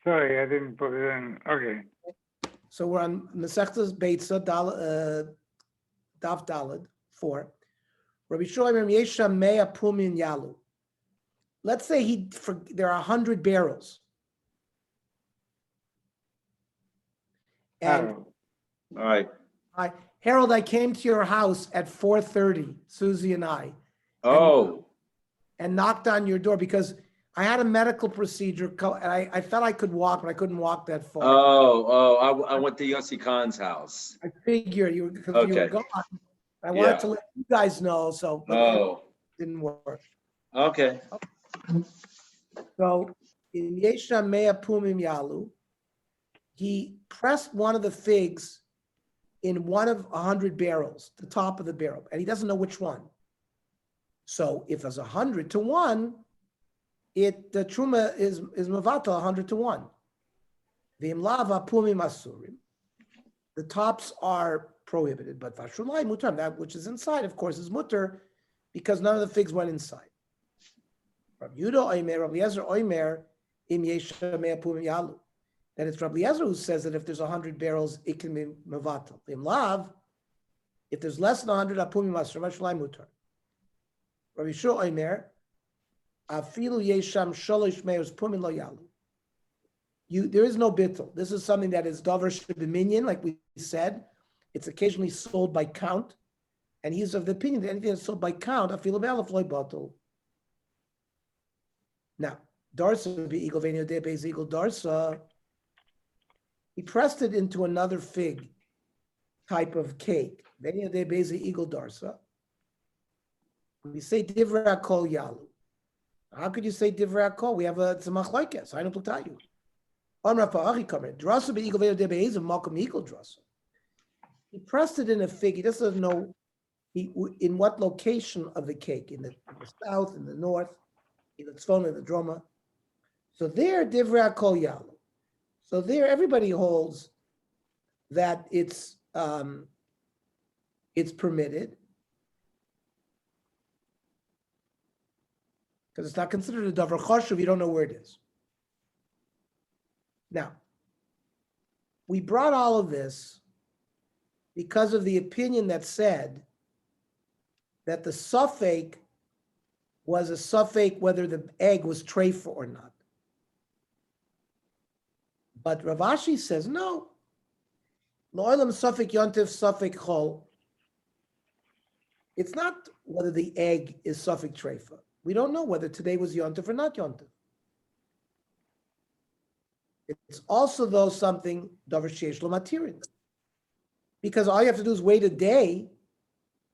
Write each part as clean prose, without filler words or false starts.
Sorry, I didn't put it in. Okay. So we're on Masechtas Beitzah Daf Dalad 4. Rabbi Shlomo Yesham Mea Pumin Yalu. Let's say there are 100 barrels. And All right. Harold, I came to your house at 4:30, Susie and I. Oh. And knocked on your door because I had a medical procedure and I thought I could walk, but I couldn't walk that far. I went to Yossi Khan's house. I figured you were Okay. gone. I wanted to let you guys know, so it didn't work. Okay. So in Yesha Mea Pumim Yalu, he pressed one of the figs in one of 100 barrels, the top of the barrel, and he doesn't know which one. So if it's 100 to 1, the truma is mavata 100 to 1. V'imlava pumim asurim. The tops are prohibited, but vashulai mutar, that which is inside, of course, is mutar, because none of the figs went inside. Rabbi Yudah Oimer, Rabbi Eliezer Oimer, im yesha mea pumim yalu. That it's Rabbi Eliezer who says that if there's 100 barrels, it can be mavatal. V'imlav, if there's less than 100, apumim asurim, vashulai mutar. Rabbi Shua Oimer, afilu yesham sholosh meos pumin lo yalu. There is no bittul. This is something that is davar shebeminyan, like we said. It's occasionally sold by count, and he's of the opinion that anything that's sold by count, afilu be'alaf loy batul. Now, darsa be eagle venio de beis eagle darsa. He pressed it into another fig type of cake. Venio de beis eagle darsa. We say divrei kol yalu. How could you say divrei kol? We have a tzemach loikes. I don't put you. He pressed it in a fig. He doesn't know in what location of the cake, in the south, in the north, in the tzfon, in the droma. So there, divrei kol yalu. So there, everybody holds that it's permitted because it's not considered a davar choshev. You don't know where it is. Now, we brought all of this because of the opinion that said that the suffix was a suffix whether the egg was treifa or not. But Rav Ashi says, no. Lo'olam suffix yontif suffix chol. It's not whether the egg is suffix treifa. We don't know whether today was yontif or not yontif. It's also, though, something davar sheish lo matirin, because all you have to do is wait a day,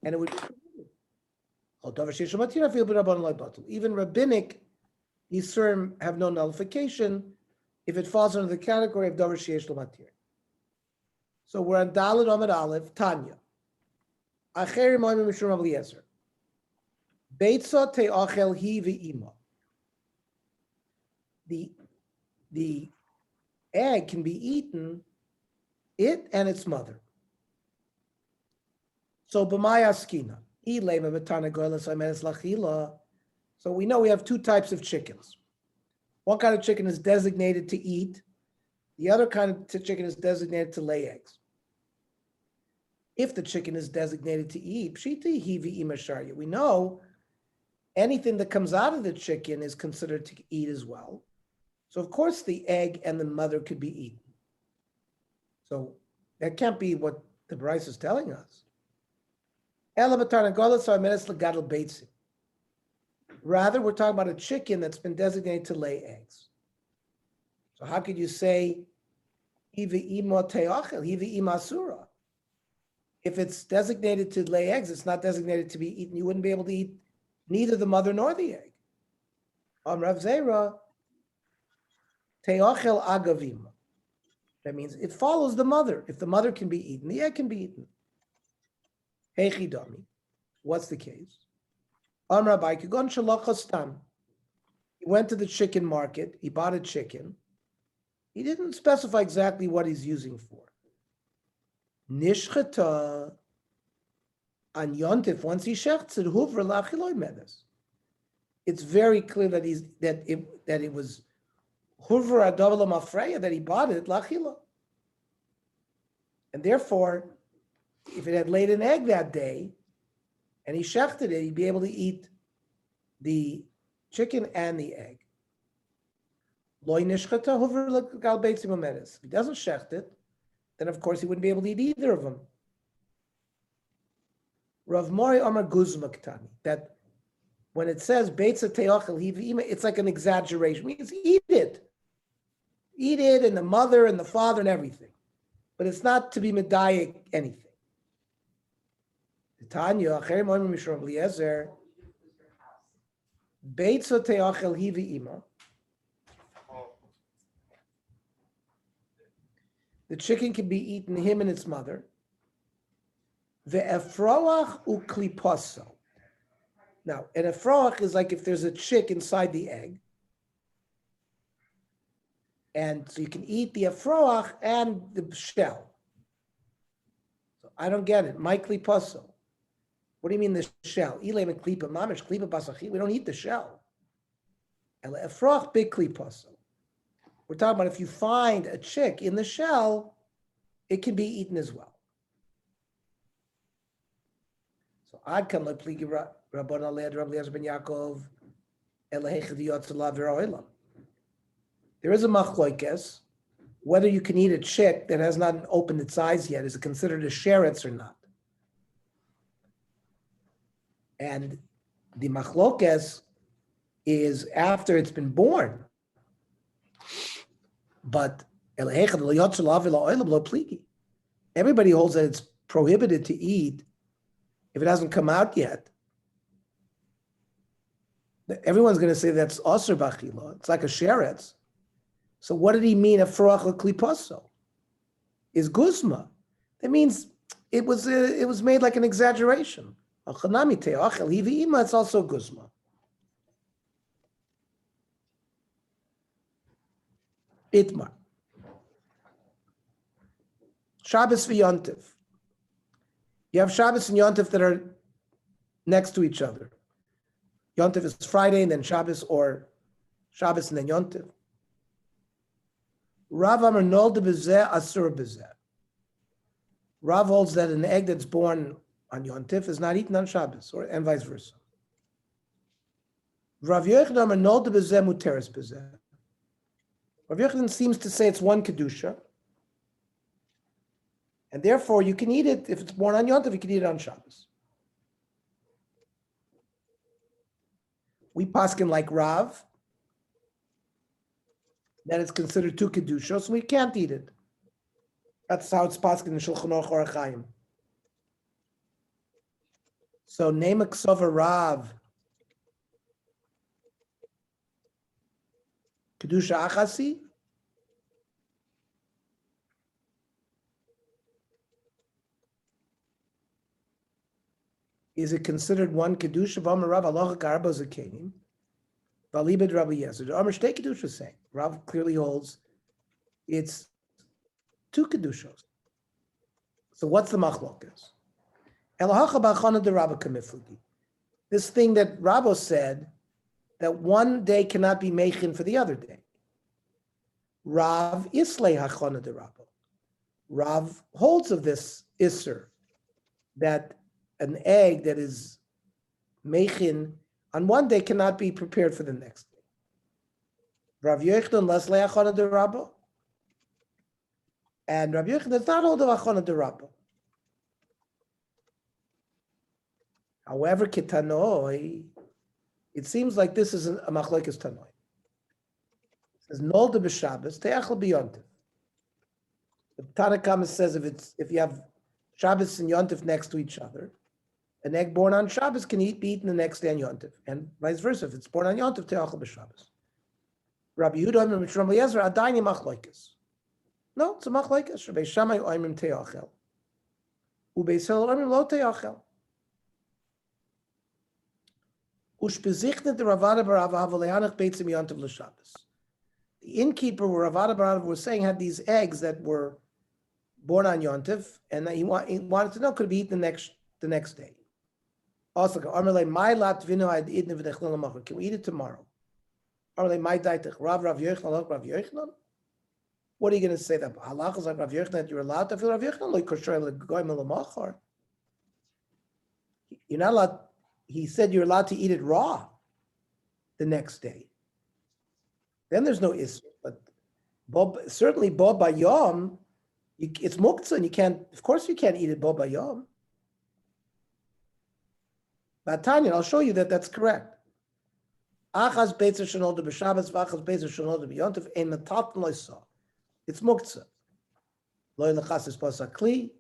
and it would. Oh, davar sheish lo matirin, I feel b'rabban lo batul. Even rabbinic yisurim have no nullification if it falls under the category of davar sheish lo matirin. So we're on Daled Amud Aleph Tanya. Acherim oimim mishum Rabbi Eliezer. Beitzah te'achel hi ve'ima. The egg can be eaten, it and its mother. So b'maya skina, ilema b'tana goylas amedes lachila. So we know we have two types of chickens. One kind of chicken is designated to eat. The other kind of chicken is designated to lay eggs. If the chicken is designated to eat, pshiti hivi imasharya. We know anything that comes out of the chicken is considered to eat as well. So of course the egg and the mother could be eaten. So that can't be what the Bryce is telling us. Rather, we're talking about a chicken that's been designated to lay eggs. So how could you say if it's designated to lay eggs, it's not designated to be eaten. You wouldn't be able to eat neither the mother nor the egg. Rav Zera, te'achel agavim. That means it follows the mother. If the mother can be eaten, the egg can be eaten. Heichidami. What's the case? Rabbi Kigon shalachastam. He went to the chicken market. He bought a chicken. He didn't specify exactly what he's using for. Nishchata an yontif, once he shechts it, huvra la'achiloi medes. It's very clear that it was Hurver Adolam Afreya, that he bought it, lachila. And therefore, if it had laid an egg that day, and he shechted it, he'd be able to eat the chicken and the egg. If he doesn't shecht it, then of course he wouldn't be able to eat either of them. Rav Mori Amar Guzma Ktani, that when it says Beitzah Te'achel Hivi, it's like an exaggeration. It means eat it. Eat it, and the mother and the father and everything. But it's not to be medayik anything. Tanya, Acherim Omer Mishra Eliezer, Beitzah Te'achel Hivi Ima. The chicken can be eaten, him and its mother. The efroach ukliposo. Now, an efroach is like if there's a chick inside the egg. And so you can eat the efroach and the shell. So I don't get it. My kliposo. What do you mean the shell? We don't eat the shell. El efroach big kliposo. We're talking about if you find a chick in the shell, it can be eaten as well. So I'd come like pligi Rabban Aled Rabbi Eliezer ben Yaakov elehechidiyot tzalav. There is a machloikes whether you can eat a chick that has not opened its eyes yet. Is it considered a sheretz or not? And the machlokes is after it's been born. But everybody holds that it's prohibited to eat if it hasn't come out yet. Everyone's going to say that's asur b'achila. It's like a sheretz. So what did he mean? A froach kliposo is guzma. That means it was made like an exaggeration. It's also guzma. Itmar. Shabbos v'yontif. You have Shabbos and Yontif that are next to each other. Yontif is Friday and then Shabbos, or Shabbos and then Yontif. Rav Amar nolde b'zeh asur b'zeh. Rav holds that an egg that's born on Yontif is not eaten on Shabbos, and vice versa. Rav Yochanan Amar nolde b'zeh muteres b'zeh. Rav Yochanan seems to say it's one kedusha, and therefore you can eat it if it's born on Yontif. You can eat it on Shabbos. We paskin like Rav that it's considered two kedushos, so we can't eat it. That's how it's paskin in Shulchan Aruch Orach Chaim. So name a ksova Rav kedusha achasi. Is it considered one kedusha? V'amar Rav halacha k'arba zakenim. V'alibed Rabbi Yezer. The Amar shtei kedusha saying. Rav clearly holds it's two kedushos. So what's the machlokas? Elahacha b'achana de Rabba kamiflugi. This thing that Rabbo said that one day cannot be meichin for the other day. Rav islay hachana de Rabbo. Rav holds of this isser that an egg that is meichin on one day cannot be prepared for the next day. Rav Yochanan leslay hachana de Rabbo, and Rav Yochanan does not hold of hachana de Rabbo. However, kitanoi, it seems like this is a machlekes tanoi. It says nolde b'Shabbos te'achel b'yontif. The Tanna Kama says if you have Shabbos and Yontif next to each other, an egg born on Shabbos can be eaten the next day on Yontif, and vice versa. If it's born on Yontif, te'achel b'Shabbos. Rabbi Yehuda Omer Mishram Eliezer adayni machlekes. No, it's a machlekes. Rabbi Shammai Omer te'achel. Ubeis Hillel Omer lo te'achel. Ushbezichnet the Ravada Barav Havalehanach Beitzim Yontiv l'Shabbos. The innkeeper where Ravada Barav was saying had these eggs that were born on Yontiv, and he wanted to know could it be eaten the next day. Also, can we eat it tomorrow? Are they my daitich? Rav Yochanan, Rav Yochanan? What are you going to say? That halachas like Rav Yochanan that you're allowed to feel Rav Yochanan like kosher legoyim lamachar? You're not allowed. He said you're allowed to eat it raw the next day. Then there's no issue. But certainly bo bayom, it's muktzah, and you can't. Of course, you can't eat it bo bayom. But Tanya, I'll show you that that's correct. Achas beitzah shenolda b'Shabbos, v'achas beitzah shenolda b'Yontif, ein metaten loisa. It's muktzah. Lo lechas es pas kli,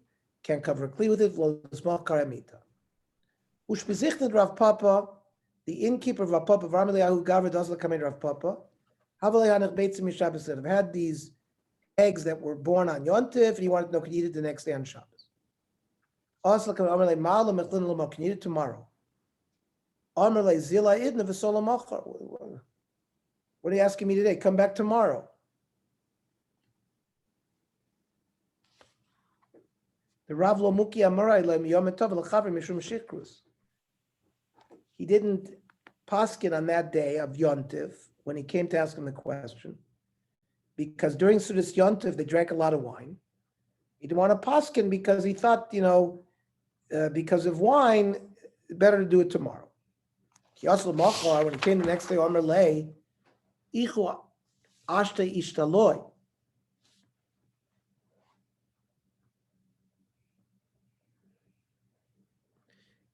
can't cover a kli with it. Lo l'smach karamita. Ushbezichted Rav Papa, the innkeeper of Rav Papa, Varmeli Ahu Gavra doesn't come in Rav Papa. Havalei hanech beitzah mishabbos said, I've had these eggs that were born on Yontif, and he wanted to know, could you eat it the next day on Shabbos? Also, can you eat it tomorrow? What are you asking me today? Come back tomorrow. The Rav lo muki amarai yom tov l'chavim mishum shikrus. He didn't paskin on that day of Yontif when he came to ask him the question, because during Sudas Yontif they drank a lot of wine. He didn't want to paskin because he thought, because of wine, better to do it tomorrow. When he came the next day, Omer lay, Ichu ashte ishtaloi.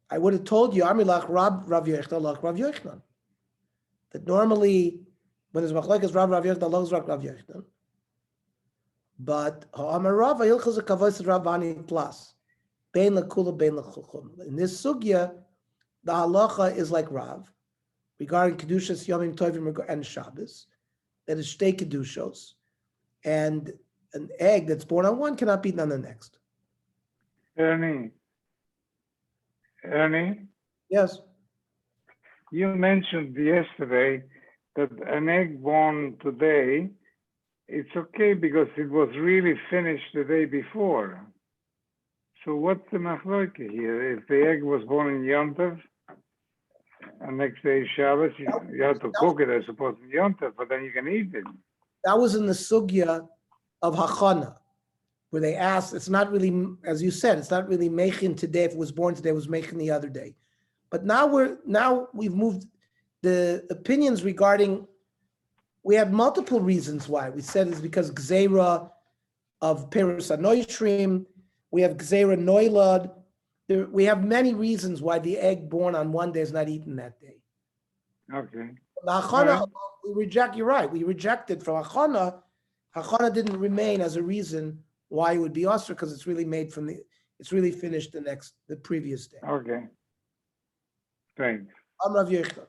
I would have told you, Amilach Rav Yochanan, that normally when there's machlokes Rav Yochanan, Rav Yochanan. But Amar Rav Hilchos Kavos Rav Ani plus Bein Lakula Bein Lachuchum. In this sugya, the halacha is like Rav regarding kedushas Yomim Tovim and Shabbos, that is shtei kedushos, and an egg that's born on one cannot be eaten on the next. Ernie, Yes. you mentioned yesterday that an egg born today, it's okay because it was really finished the day before. So what's the machloke here? If the egg was born in Yom Tov, and next day is Shabbos, you have to cook it, I suppose, in Yom Tov, but then you can eat it. That was in the sugya of Hachana, where they asked, it's not really, as you said, it's not really Mechin today. If it was born today, it was Mechin the other day. But now we've moved the opinions regarding, we have multiple reasons why. We said it's because Gzeira of Perus HaNoishrim, we have Gzeira Noilad. We have many reasons why the egg born on one day is not eaten that day. Okay. The Hachana, we reject, you're right, we rejected from Hachana. Hachana didn't remain as a reason why it would be osir, because it's really made from it's really finished the previous day. Okay. Thanks. Rav Yochanan.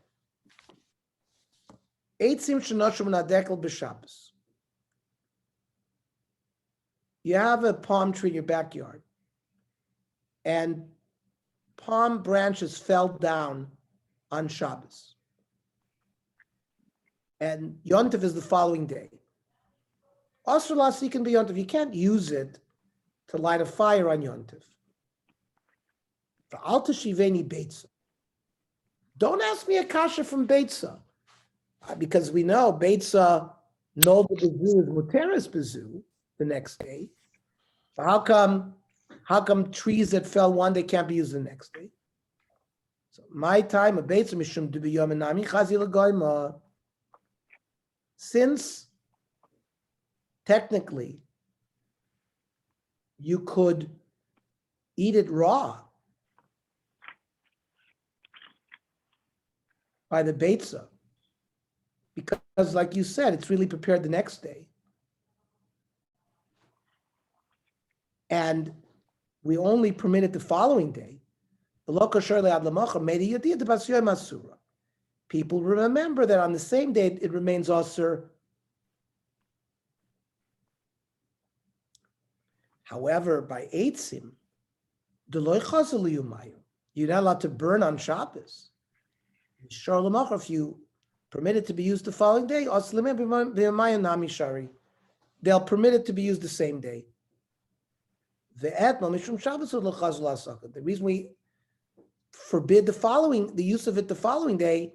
Eitzim shenoshim nadekel b'Shabbos. You have a palm tree in your backyard, and palm branches fell down on Shabbos. And Yontif is the following day. Asr lasikin b'Yontif, you can't use it to light a fire on Yontif. V'al teshiveni Beitzah. Don't ask me a kasha from Beitzah, because we know Beitzah no bezu is muteres bezu the next day. So how come trees that fell one day can't be used the next day? So my time of Beitzah mishum to be yom nami chazi l'goyma. Since technically you could eat it raw by the Beitzah, because like you said, it's really prepared the next day. And we only permit it the following day. People remember that on the same day it remains asur. However, by eitzim, you're not allowed to burn on Shabbos. If you permit it to be used the following day, they'll permit it to be used the same day. The reason we forbid the use of it the following day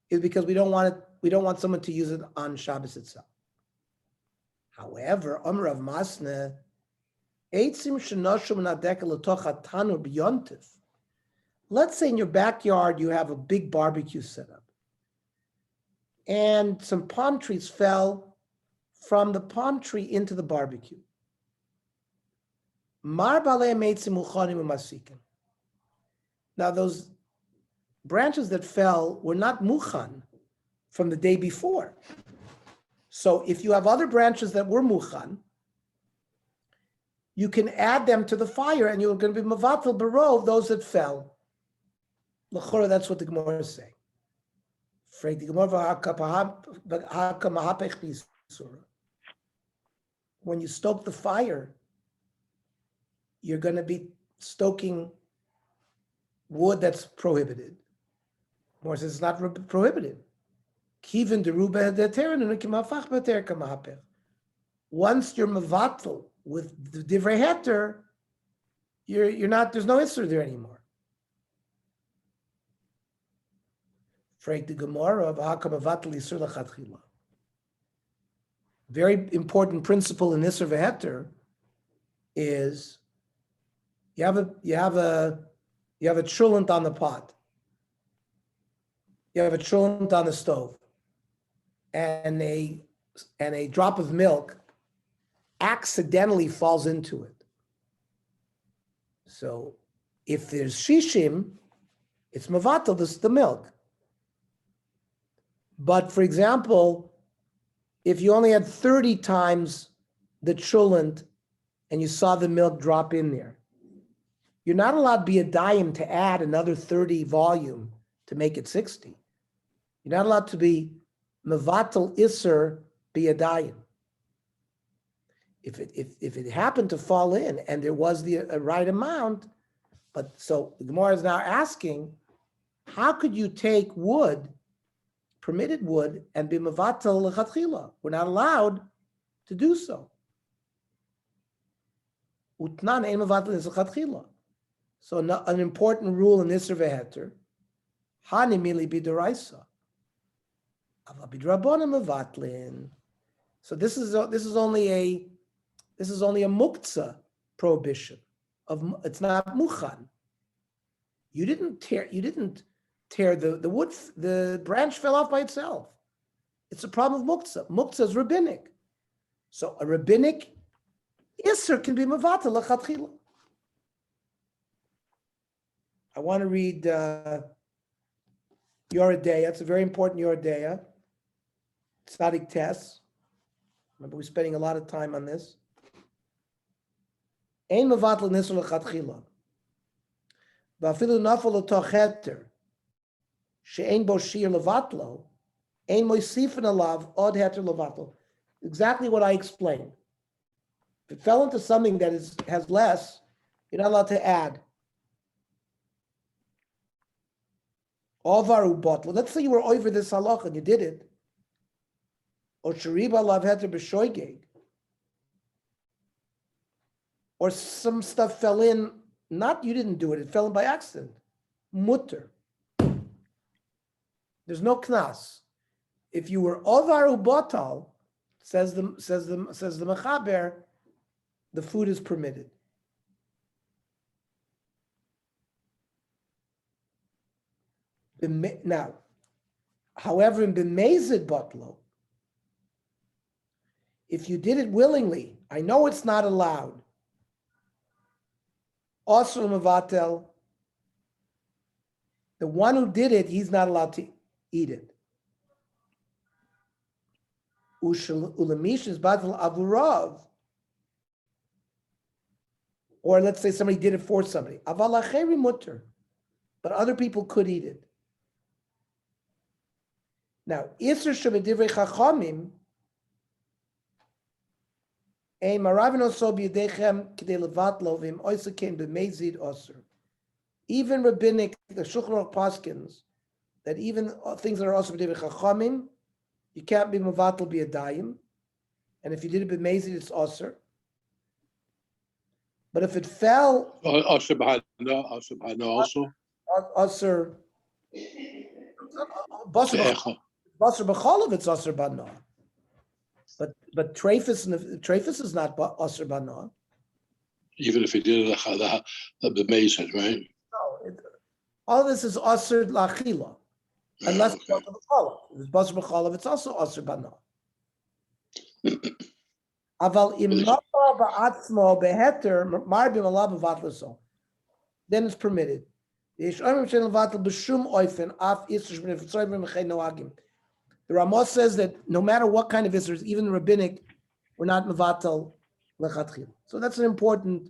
is because we don't want it we don't want someone to use it on Shabbos itself. However, Amr of Masne, let's say in your backyard you have a big barbecue set up, and some palm trees fell from the palm tree into the barbecue. Now those branches that fell were not muchan from the day before. So if you have other branches that were muchan, you can add them to the fire and you're going to be mavatal barov, those that fell. L'chora, that's what the Gemara is saying. When you stoke the fire, you're going to be stoking wood that's prohibited. More says it's not prohibited. Once you're mavatal with the divrei heter, you're not. There's no issur there anymore. Frag the Gemara of hakamavatl isur lachatchila. Very important principle in isur v'heter is you have a trulant on the pot. You have a trulant on the stove, and a drop of milk accidentally falls into it. So if there's shishim, it's mavatal, this is the milk. But for example, if you only had 30 times the trulant and you saw the milk drop in there, you're not allowed to be a dayim to add another 30 volume to make it 60. You're not allowed to be mevatel iser be a dayim. If it happened to fall in and there was the right amount, but so the Gemara is now asking, how could you take wood, permitted wood, and be mevatel lechatchila? We're not allowed to do so. Utnan ein mevatel is lechatchila. So an important rule in Isser v'Heter, hani mili b'deraisa, aval b'drabona mevatlin. So this is only a muktzah prohibition of, it's not muchan. You didn't tear the wood, the branch fell off by itself. It's a problem of muktzah. Muktzah is rabbinic. So a rabbinic isser can be mevatel lechatchila. I want to read Yoredeya. It's a very important Yoredeya. Tzadik Tes. Remember, we're spending a lot of time on this. Ein mevatel nisur lechatchila. V'afilu nafal l'toch heter she'ein bo shir levatlo ein moisifin alav od heter levatlo. Exactly what I explained. If it fell into something that has less, you're not allowed to add. Ovaru bottle. Let's say you were over this halacha and you did it. Or shariba lav heter b'shoigeg. Or some stuff fell in, not you didn't do it, it fell in by accident. Mutter. There's no knas. If you were ovaru botal, says the mechaber, the food is permitted. Now, however, in b'mezid botlo, if you did it willingly, I know it's not allowed. Also mevatel, the one who did it, he's not allowed to eat it. Ulamish is batel avurav. Or let's say somebody did it for somebody. Aval acheri mutter, but other people could eat it. Now, Isser shebedivrei chachamim, ein maravin oso b'yedechem k'dei levatlo v'im oisakein b'mezid osir. Even rabbinic, the Shulchan Aruch paskins, that even things that are also b'divrei chachamim, you can't be mevatel b'yadayim, and if you did it b'mezid, it's osir. But if it fell, also. osir, basar Basar b'cholav, it's asr b'noah. But treifus is not asr b'noah. Even if he did it the mason, right? No, all of this is asr lachila, unless it's Okay. basar b'cholav. If it's basar b'cholav, it's also asr b'noah. Aval im nafal ba'atzmo beheter marbim alav b'vatlaso. Then it's permitted. The Ramah says that no matter what kind of issues, even the rabbinic, we're not mevatel lechatchil. So that's an important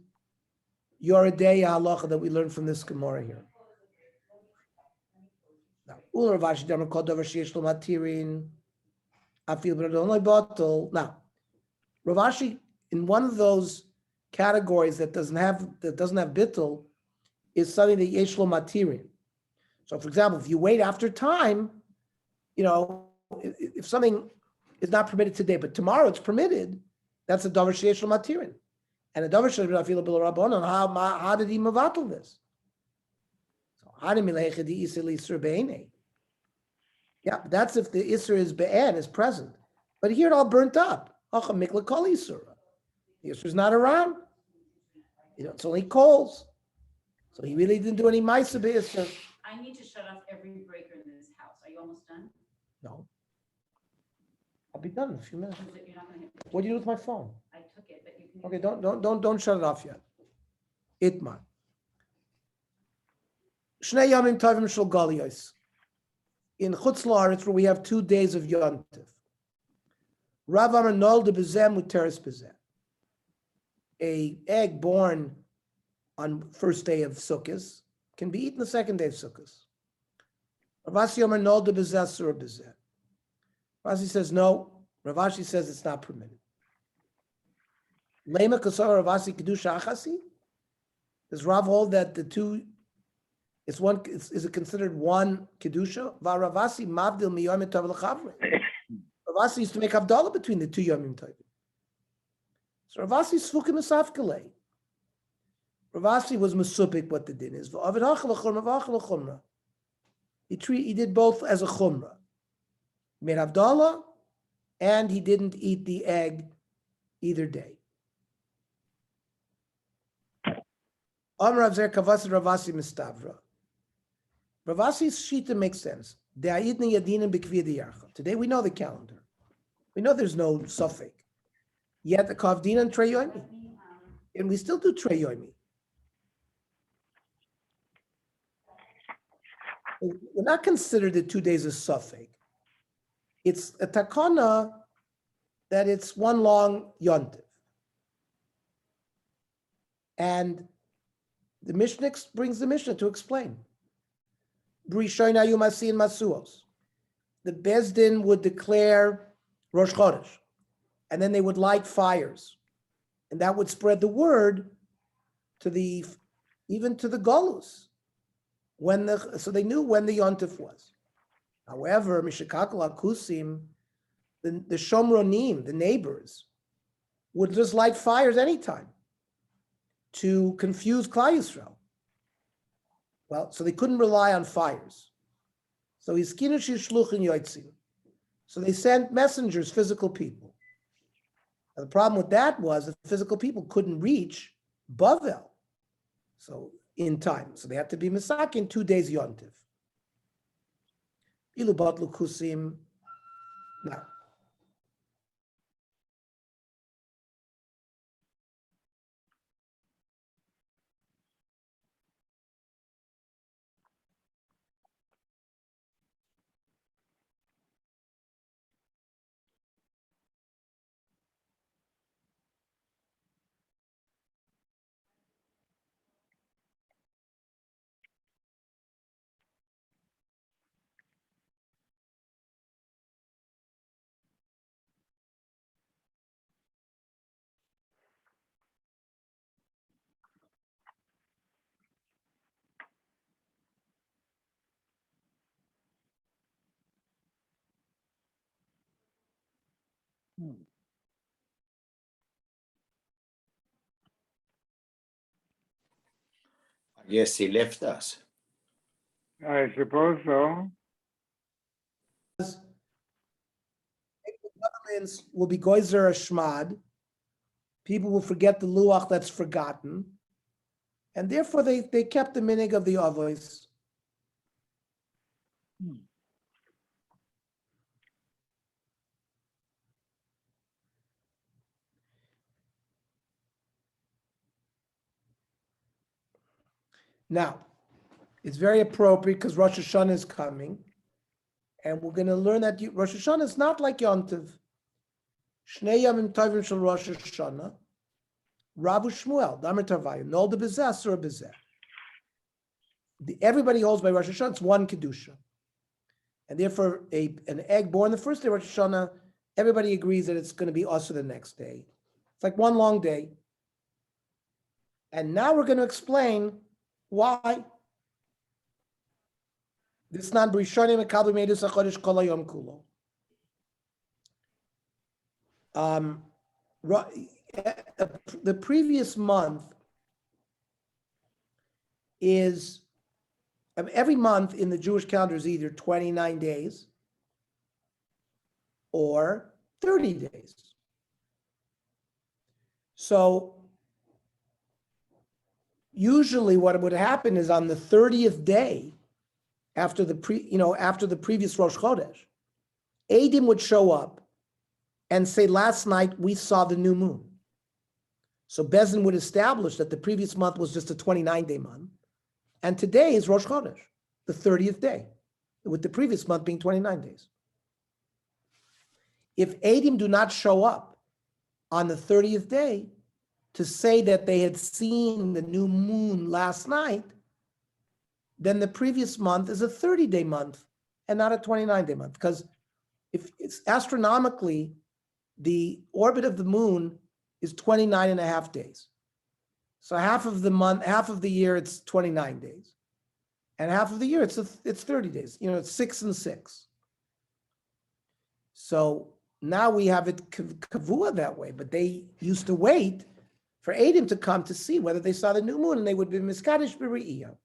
Yoredeya halacha that we learn from this Gemara here. Now, Rav Ashi, in one of those categories that doesn't have bittul, is something that yesh lo matirin. So, for example, if you wait after time, if something is not permitted today, but tomorrow it's permitted, that's a davar sheyesh lo matirin. And a davar sheyesh lo rabbanon, how did he mevatel this? So, yeah, that's if the isser is be'en, is present. But here it all burnt up. The isser is not around. It's only coals. So he really didn't do any ma'aseh b'isser. I need to shut off every breaker in this house. Are you almost done? No. I'll be done in a few minutes. You're not gonna hit. What do you do with my phone? I took it, but you can. Okay, don't shut it off yet. Itmar. Shnei yamim tovim shel galiyos. In Chutz La'aretz, where we have 2 days of yontif. Rav Amar nolde b'zeh muteres b'zeh. A egg born on first day of Sukkot can be eaten the second day of Sukkot. Rav Ashi Amar nolde b'zeh surah b'zeh. Rav Ashi says no. Rav Ashi says it's not permitted. Lema kasar Rav Ashi kedusha achasi. Does Rav hold that the two? Is it considered one kedusha? Rav Ashi mavdil miyomim tov l'chavre. Rav Ashi used to make havdalah between the two yomim tovim. So Rav Ashi sfukim esafkalei. Rav Ashi was mesupik what the din is. He did both as a chumrah. He made havdalah, and he didn't eat the egg either day. Amar Rav Zer kavas Rav Ashi mistavra. Rav Ashi's shita makes sense. Today we know the calendar. We know there's no suffix. Yet the kavdina and trei yomi, and we still do trei yomi. We're not considered the 2 days of suffix. It's a takana that it's one long yontif. And the Mishnah brings the Mishnah to explain. B'rishoina yumasin masuos. The Bezdin would declare Rosh Chodesh, and then they would light fires, and that would spread the word to even to the Golus, so they knew when the Yontif was. However, Mishakakal Akusim, the Shomronim, the neighbors, would just light fires anytime to confuse Klal Yisrael. Well, so they couldn't rely on fires. So So they sent messengers, physical people. Now, the problem with that was the physical people couldn't reach Bavel. So in time. So they had to be Misakin 2 days Yontif. Ilu Batlu Kusim. Now, Yes, he left us. I suppose so. Audience will be goizer shmad. People will forget the luach that's forgotten, and therefore they kept the minig of the avos. Now, it's very appropriate because Rosh Hashanah is coming, and we're going to learn that Rosh Hashanah is not like Yom Tov. Shnei Yamim Tovim Shel Rosh Hashanah, Rabu Shmuel, Damer Tarvayim, Nol de Bezeh, Sur Bezeh. Everybody holds by Rosh Hashanah, it's one Kedusha. And therefore, an egg born the first day of Rosh Hashanah, everybody agrees that it's going to be also the next day. It's like one long day. And now we're going to explain why. This non b'rishonim mekabel meidus hachodesh kol hayom kulo. The previous month is, every month in the Jewish calendar is either 29 days or 30 days. So usually what would happen is on the 30th day after the previous Rosh Chodesh, Eidim would show up and say, last night we saw the new moon. So Bezdin would establish that the previous month was just a 29-day month. And today is Rosh Chodesh, the 30th day, with the previous month being 29 days. If Eidim do not show up on the 30th day to say that they had seen the new moon last night, then the previous month is a 30-day month and not a 29-day month. Because if it's astronomically, the orbit of the moon is 29 and a half days. So half of the year, it's 29 days. And half of the year, it's 30 days. It's 6 and 6. So now we have it kavua that way, but they used to wait for Eidim to come to see whether they saw the new moon, and they would be miskadish b're'iyah.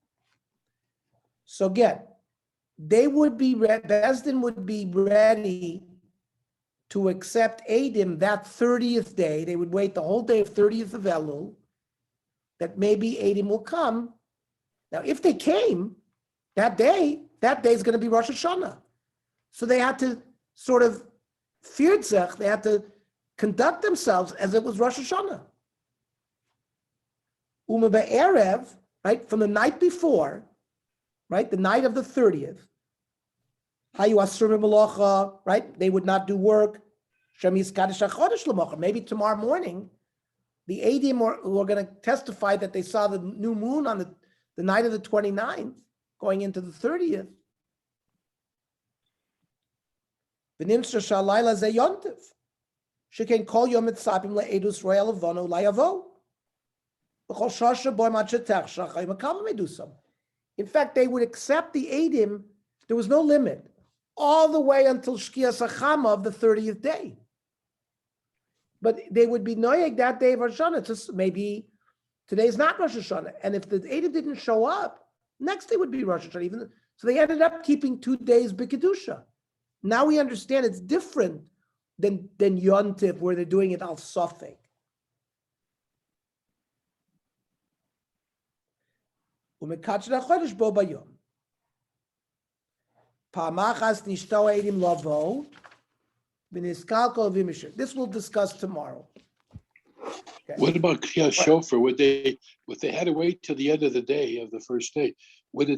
So again, Bezdin would be ready to accept Eidim that 30th day. They would wait the whole day of 30th of Elul, that maybe Eidim will come. Now, if they came that day is going to be Rosh Hashanah. So they had to sort of firtzach, they had to conduct themselves as it was Rosh Hashanah. Uma be'erev, right, from the night before, right, the night of the 30th, hayu asurim melacha, right, they would not do work. Shemis kadosh hachodesh l'mocha. Maybe tomorrow morning, the Eidim who are going to testify that they saw the new moon on the night of the 29th, going into the 30th. V'nimsar shalayla ze yontiv. Sheken kol yom mitzapim le'edus royal avono layavo. In fact, they would accept the Eidim. There was no limit, all the way until Shkias Hachama of the 30th day. But they would be noyeg that day of Rosh Hashanah. Just maybe today's not Rosh Hashanah, and if the Eidim didn't show up, next day would be Rosh Hashanah. So they ended up keeping 2 days b'kedusha. Now we understand it's different than Yontif, where they're doing it al sofek. This we'll discuss tomorrow. Okay. What about Kriyas Shofar? Would they had to wait till the end of the day of the first day? What did they